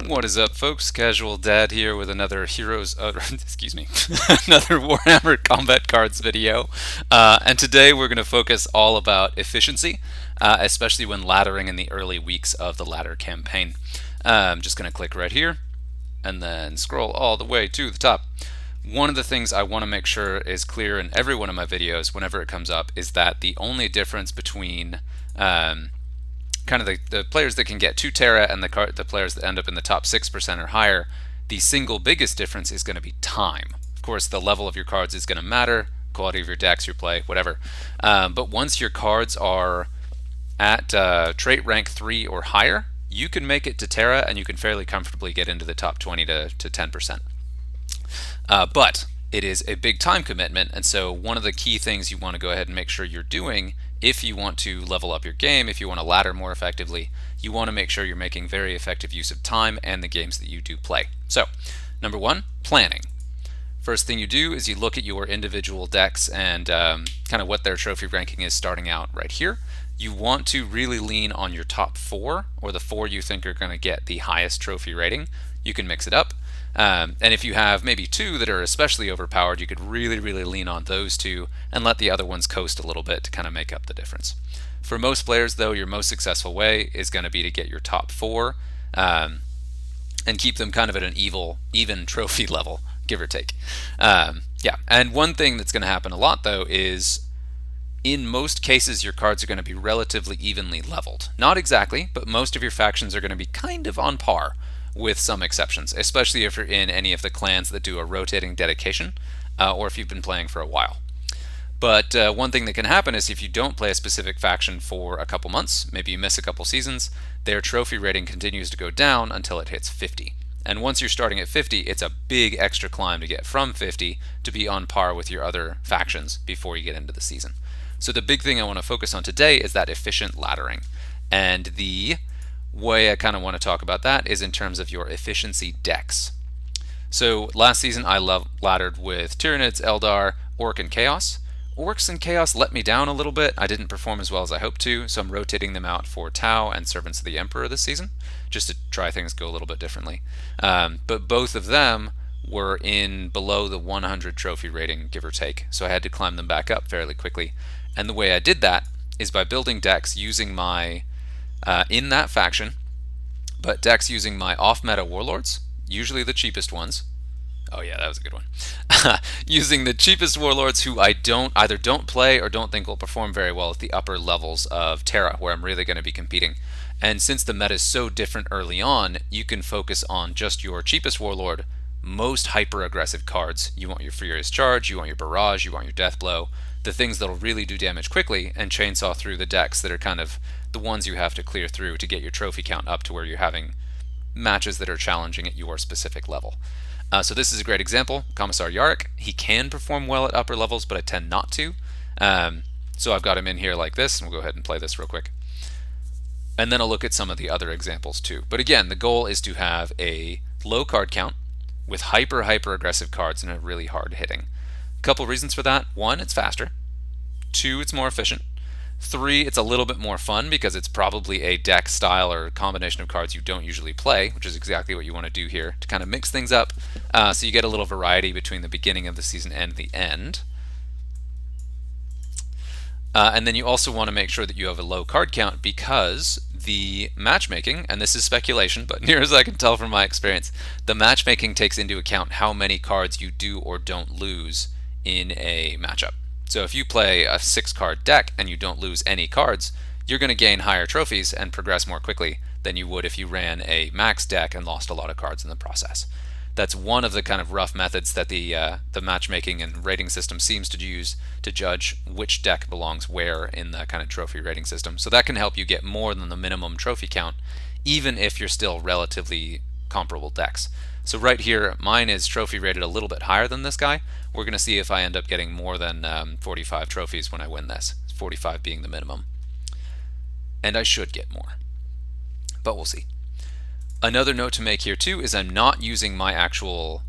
What is up, folks? Casual Dad here with another excuse me, another Warhammer Combat Cards video. And today we're going to focus all about efficiency, especially when laddering in the early weeks of the ladder campaign. I'm just going to click right here and then scroll all the way to the top. One of the things I want to make sure is clear in every one of my videos whenever it comes up is that the only difference between kind of the players that can get to Terra and the players that end up in the top 6% or higher, the single biggest difference is going to be time. Of course, the level of your cards is going to matter, quality of your decks, your play, whatever. But once your cards are at trait rank 3 or higher, you can make it to Terra and you can fairly comfortably get into the top 20 to 10%. But it is a big time commitment, and so one of the key things you want to go ahead and make sure you're doing if you want to level up your game, if you want to ladder more effectively, you want to make sure you're making very effective use of time and the games that you do play. So, number one, planning. First thing you do is you look at your individual decks and kind of what their trophy ranking is starting out right here. You want to really lean on your top 4, or the 4 you think are going to get the highest trophy rating. You can mix it up. And if you have maybe 2 that are especially overpowered, you could really lean on those 2 and let the other ones coast a little bit to kind of make up the difference. For most players, though, your most successful way is going to be to get your top 4 and keep them kind of at an even trophy level, give or take. Yeah, and one thing that's going to happen a lot, though, is in most cases your cards are going to be relatively evenly leveled. Not exactly, but most of your factions are going to be kind of on par, with some exceptions, especially if you're in any of the clans that do a rotating dedication, or if you've been playing for a while. But one thing that can happen is if you don't play a specific faction for a couple months, maybe you miss a couple seasons, their trophy rating continues to go down until it hits 50. And once you're starting at 50, it's a big extra climb to get from 50 to be on par with your other factions before you get into the season. So the big thing I want to focus on today is that efficient laddering. And the way I kind of want to talk about that is in terms of your efficiency decks. So last season I laddered with Tyranids, Eldar, Orc, and Chaos. Orcs and Chaos let me down a little bit. I didn't perform as well as I hoped to, so I'm rotating them out for Tau and Servants of the Emperor this season, just to try things go a little bit differently. But both of them were in below the 100 trophy rating, give or take, so I had to climb them back up fairly quickly. And the way I did that is by building decks using my in that faction, but decks using my off-meta Warlords, usually the cheapest ones. Oh yeah, that was a good one. Using the cheapest Warlords who I either don't play or don't think will perform very well at the upper levels of Terra, where I'm really going to be competing. And since the meta is so different early on, you can focus on just your cheapest Warlord, most hyper-aggressive cards. You want your Furious Charge, you want your Barrage, you want your Death Blow, the things that'll really do damage quickly, and chainsaw through the decks that are kind of the ones you have to clear through to get your trophy count up to where you're having matches that are challenging at your specific level. So this is a great example. Commissar Yarrick, he can perform well at upper levels, but I tend not to. So I've got him in here like this, and we'll go ahead and play this real quick. And then I'll look at some of the other examples too. But again, the goal is to have a low card count with hyper aggressive cards and a really hard hitting. A couple reasons for that. 1, it's faster. 2, it's more efficient. 3, it's a little bit more fun because it's probably a deck style or combination of cards you don't usually play, which is exactly what you want to do here to kind of mix things up so you get a little variety between the beginning of the season and the end. And then you also want to make sure that you have a low card count because the matchmaking, and this is speculation, but near as I can tell from my experience, the matchmaking takes into account how many cards you do or don't lose in a matchup. So if you play a 6-card deck and you don't lose any cards, you're going to gain higher trophies and progress more quickly than you would if you ran a max deck and lost a lot of cards in the process. That's one of the kind of rough methods that the matchmaking and rating system seems to use to judge which deck belongs where in the kind of trophy rating system. So that can help you get more than the minimum trophy count, even if you're still relatively comparable decks. So right here, mine is trophy rated a little bit higher than this guy. We're going to see if I end up getting more than 45 trophies when I win this, 45 being the minimum. And I should get more, but we'll see. Another note to make here too is I'm not using my actual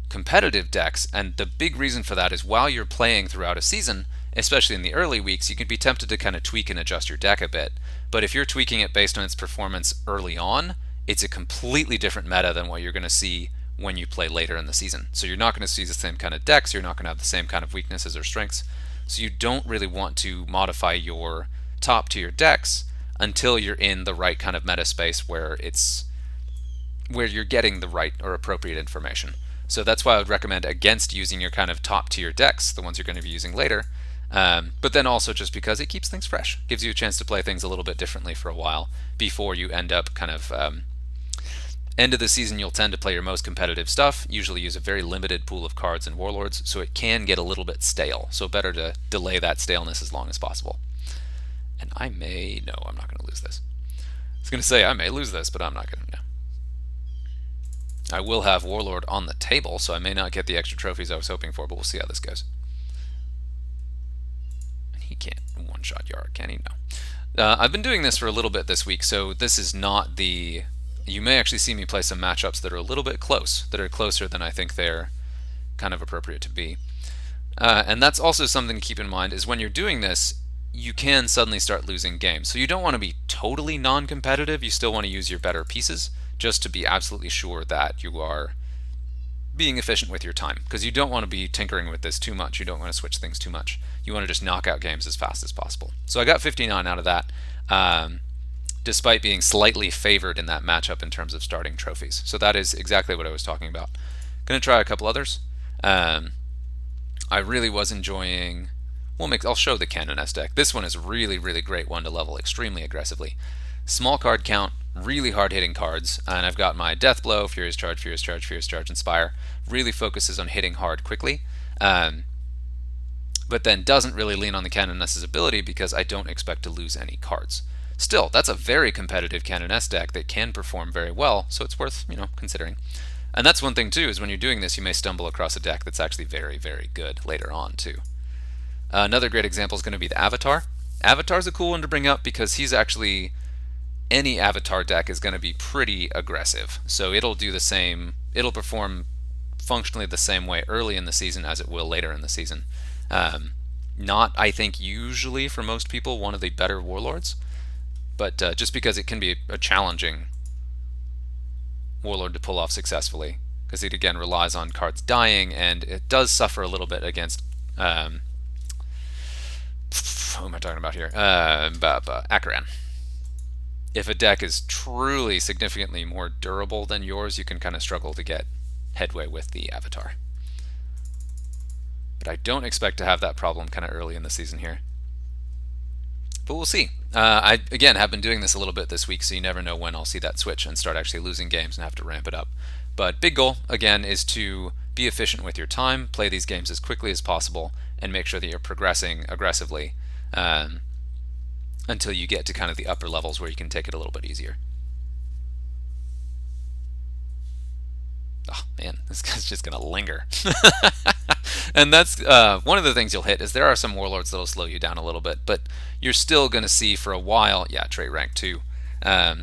competitive decks, and the big reason for that is while you're playing throughout a season, especially in the early weeks, you can be tempted to kind of tweak and adjust your deck a bit. But if you're tweaking it based on its performance early on, it's a completely different meta than what you're going to see when you play later in the season. So you're not going to see the same kind of decks, you're not going to have the same kind of weaknesses or strengths. So you don't really want to modify your top tier decks until you're in the right kind of meta space where you're getting the right or appropriate information. So that's why I would recommend against using your kind of top tier decks, the ones you're going to be using later. But then also just because it keeps things fresh, gives you a chance to play things a little bit differently for a while before you end up kind of end of the season. You'll tend to play your most competitive stuff, usually use a very limited pool of cards in Warlords, so it can get a little bit stale. So better to delay that staleness as long as possible. And I'm not going to lose this. I was going to say I may lose this, but I'm not going to. No. I will have Warlord on the table, so I may not get the extra trophies I was hoping for, but we'll see how this goes. He can't one-shot Yard, can he? No. I've been doing this for a little bit this week, so this is not the... You may actually see me play some matchups that are a little bit close, that are closer than I think they're kind of appropriate to be. And that's also something to keep in mind, is when you're doing this, you can suddenly start losing games. So you don't want to be totally non-competitive, you still want to use your better pieces, just to be absolutely sure that you are being efficient with your time, because you don't want to be tinkering with this too much. You don't want to switch things too much. You want to just knock out games as fast as possible. So I got 59 out of that, despite being slightly favored in that matchup in terms of starting trophies. So that is exactly what I was talking about. Going to try a couple others. I really was enjoying... I'll show the Canoness deck. This one is really, really great one to level extremely aggressively. Small card count, really hard-hitting cards, and I've got my Death Blow, Furious Charge, Furious Charge, Furious Charge, Inspire. Really focuses on hitting hard quickly, but then doesn't really lean on the Canoness's ability because I don't expect to lose any cards. Still, that's a very competitive Canoness deck that can perform very well, so it's worth, considering. And that's one thing too, is when you're doing this, you may stumble across a deck that's actually very, very good later on too. Another great example is going to be the Avatar. Avatar's a cool one to bring up because he's actually... Any Avatar deck is going to be pretty aggressive, so it'll do the same, it'll perform functionally the same way early in the season as it will later in the season. Not, I think, usually for most people one of the better Warlords, but just because it can be a challenging Warlord to pull off successfully, because it again relies on cards dying, and it does suffer a little bit against who am I talking about here? Akaran. If a deck is truly significantly more durable than yours, you can kind of struggle to get headway with the Avatar. But I don't expect to have that problem kind of early in the season here. But we'll see. I, again, have been doing this a little bit this week, so you never know when I'll see that switch and start actually losing games and have to ramp it up. But big goal, again, is to be efficient with your time, play these games as quickly as possible, and make sure that you're progressing aggressively until you get to kind of the upper levels where you can take it a little bit easier. Oh man, this guy's just gonna linger. And that's one of the things you'll hit is there are some Warlords that'll slow you down a little bit, but you're still gonna see for a while, yeah, trait rank 2,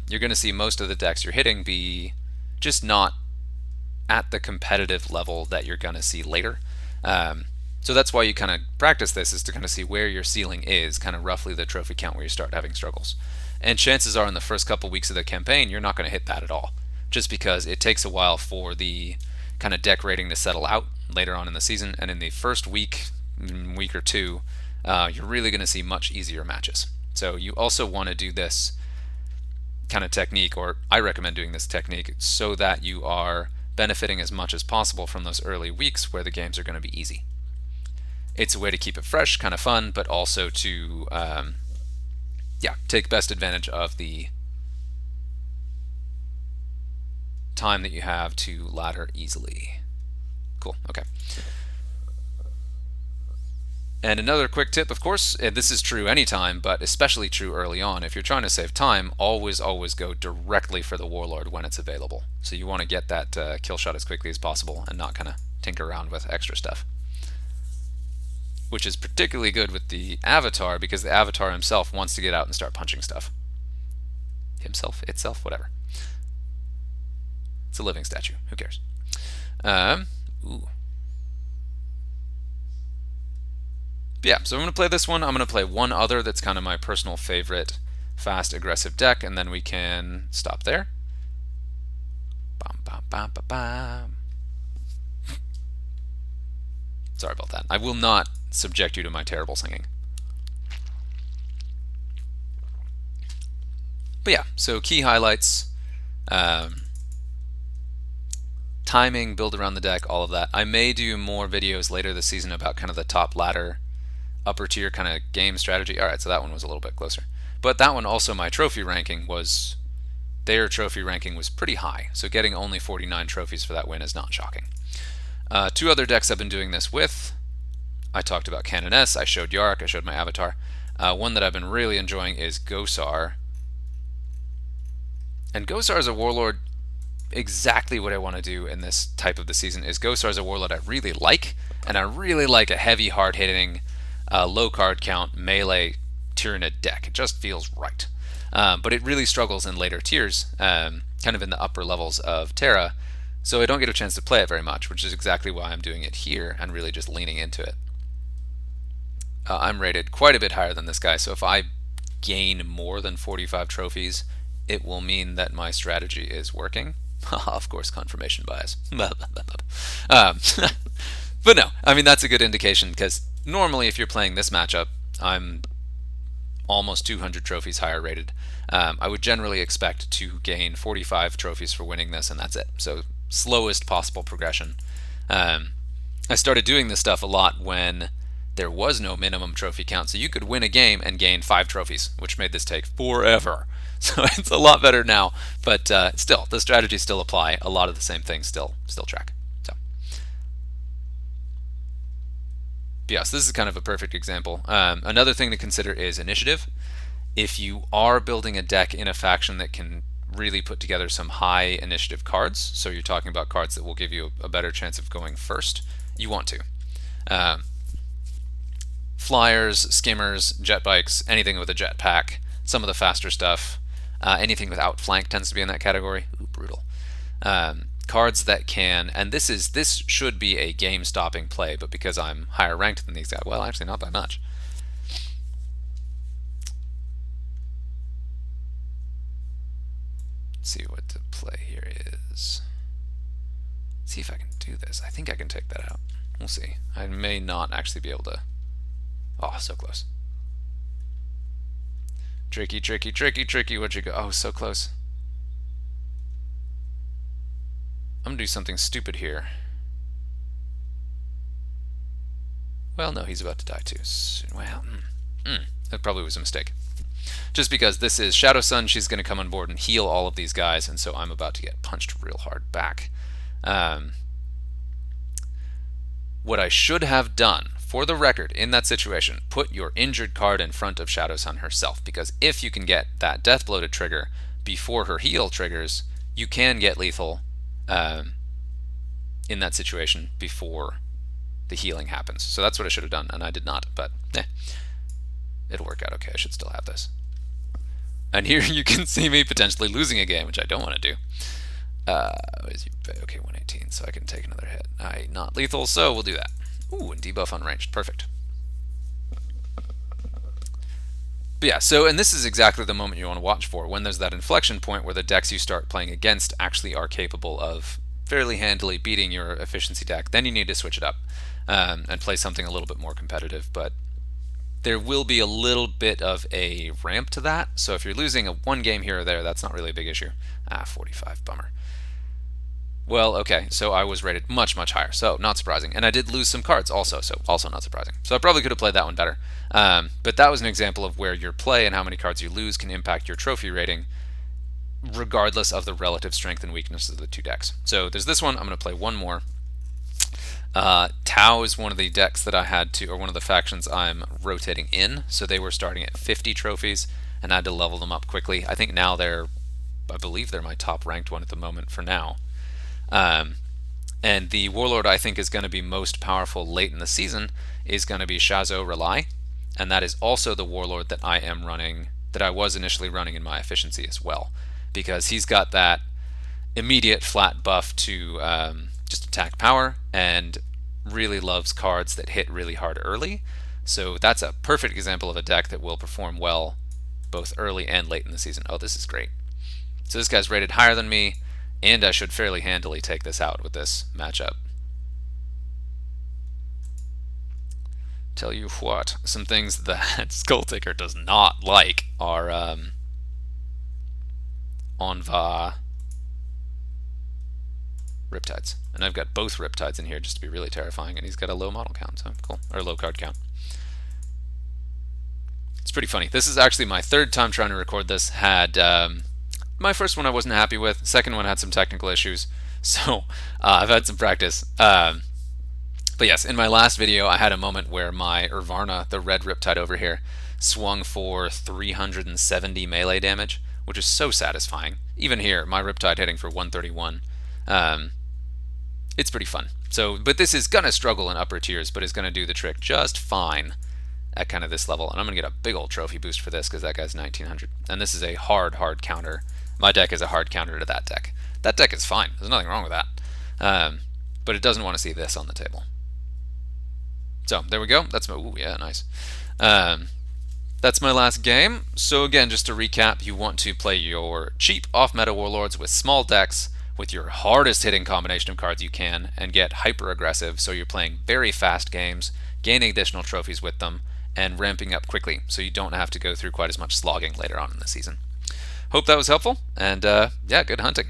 you're gonna see most of the decks you're hitting be just not at the competitive level that you're gonna see later. So that's why you kind of practice this, is to kind of see where your ceiling is, kind of roughly the trophy count where you start having struggles. And chances are in the first couple weeks of the campaign, you're not going to hit that at all, just because it takes a while for the kind of deck rating to settle out later on in the season. And in the first week or two, you're really going to see much easier matches. So you also want to do this kind of technique, or I recommend doing this technique, so that you are benefiting as much as possible from those early weeks where the games are going to be easy. It's a way to keep it fresh, kind of fun, but also to take best advantage of the time that you have to ladder easily. Cool, okay. And another quick tip, of course, and this is true anytime, but especially true early on, if you're trying to save time, always go directly for the Warlord when it's available. So you want to get that kill shot as quickly as possible and not kind of tinker around with extra stuff. Which is particularly good with the Avatar, because the Avatar himself wants to get out and start punching stuff. Himself, itself, whatever. It's a living statue. Who cares? Yeah, so I'm going to play this one. I'm going to play one other that's kind of my personal favorite fast, aggressive deck, and then we can stop there. Ba, ba, ba. Sorry about that. I will not subject you to my terrible singing. But yeah, so key highlights, timing, build around the deck, all of that. I may do more videos later this season about kind of the top ladder, upper tier kind of game strategy. Alright, so that one was a little bit closer. But that one also, my trophy ranking was, their trophy ranking was pretty high. So getting only 49 trophies for that win is not shocking. Two other decks I've been doing this with. I talked about Canoness, I showed Yark, I showed my avatar. One that I've been really enjoying is Gosar. And Gosar is a warlord, exactly what I want to do in this type of the season. Is Gosar is a warlord I really like, and I really like a heavy, hard-hitting, low card count, melee Tyranid deck. It just feels right. But it really struggles in later tiers, kind of in the upper levels of Terra, so I don't get a chance to play it very much, which is exactly why I'm doing it here and really just leaning into it. I'm rated quite a bit higher than this guy, so if I gain more than 45 trophies, it will mean that my strategy is working. Of course, confirmation bias. But no, I mean, that's a good indication, because normally if you're playing this matchup, I'm almost 200 trophies higher rated. I would generally expect to gain 45 trophies for winning this, and that's it. So slowest possible progression. I started doing this stuff a lot when there was no minimum trophy count, so you could win a game and gain 5 trophies, which made this take forever. So it's a lot better now, but still, the strategies still apply. A lot of the same things still track. So, but yes, this is kind of a perfect example. Another thing to consider is initiative. If you are building a deck in a faction that can really put together some high initiative cards, so you're talking about cards that will give you a better chance of going first, you want to. Flyers, skimmers, jet bikes, anything with a jet pack, some of the faster stuff, anything with outflank tends to be in that category. Ooh, brutal. Cards that can, and this should be a game-stopping play, but because I'm higher ranked than these guys, well, actually not by much. Let's see what the play here is. Let's see if I can do this. I think I can take that out. We'll see. I may not actually be able to. Oh, so close. Tricky, tricky, tricky, tricky. Where'd you go? Oh, so close. I'm gonna do something stupid here. Well, no, he's about to die too. Well, that probably was a mistake. Just because this is Shadow Sun, she's going to come on board and heal all of these guys, and so I'm about to get punched real hard back. What I should have done, for the record, in that situation, put your injured card in front of Shadow Sun herself, because if you can get that Death Blow to trigger before her heal triggers, you can get lethal in that situation before the healing happens. So that's what I should have done, and I did not, but it'll work out okay. I should still have this. And here you can see me potentially losing a game, which I don't want to do. Okay, 118, so I can take another hit. Not lethal, so we'll do that. Ooh, and debuff unranged. Perfect. But yeah, so, and this is exactly the moment you want to watch for, when there's that inflection point where the decks you start playing against actually are capable of fairly handily beating your efficiency deck. Then you need to switch it up and play something a little bit more competitive, but there will be a little bit of a ramp to that, so if you're losing one game here or there, that's not really a big issue. 45, bummer. Well, okay, so I was rated much, much higher, so not surprising. And I did lose some cards also, so also not surprising. So I probably could have played that one better. But that was an example of where your play and how many cards you lose can impact your trophy rating, regardless of the relative strength and weaknesses of the two decks. So there's this one. I'm going to play one more. Tau is one of the decks that I had to, or one of the factions I'm rotating in. So they were starting at 50 trophies, and I had to level them up quickly. I think now I believe they're my top ranked one at the moment for now. And the Warlord I think is going to be most powerful late in the season is going to be Shazo Rely, and that is also the Warlord that I am running, that I was initially running in my efficiency as well, because he's got that immediate flat buff to just attack power, and really loves cards that hit really hard early. So that's a perfect example of a deck that will perform well both early and late in the season. Oh, this is great. So this guy's rated higher than me, and I should fairly handily take this out with this matchup. Tell you what, some things that Skulltaker does not like are Aun'va Riptides. And I've got both Riptides in here just to be really terrifying, and he's got a low model count, so cool. Or low card count. It's pretty funny. This is actually my third time trying to record this. Had my first one I wasn't happy with. Second one had some technical issues, so I've had some practice. But yes, in my last video, I had a moment where my Urvarna, the red Riptide over here, swung for 370 melee damage, which is so satisfying. Even here, my Riptide hitting for 131. It's pretty fun. So, but this is gonna struggle in upper tiers, but is gonna do the trick just fine at kind of this level. And I'm gonna get a big old trophy boost for this because that guy's 1900. And this is a hard counter. My deck is a hard counter to that deck. That deck is fine. There's nothing wrong with that. But it doesn't want to see this on the table. So there we go. That's my, ooh, yeah, nice. That's my last game. So again, just to recap, you want to play your cheap off-meta Warlords with small decks, with your hardest hitting combination of cards you can, and get hyper aggressive so you're playing very fast games, gaining additional trophies with them, and ramping up quickly so you don't have to go through quite as much slogging later on in the season. Hope that was helpful, and yeah, good hunting.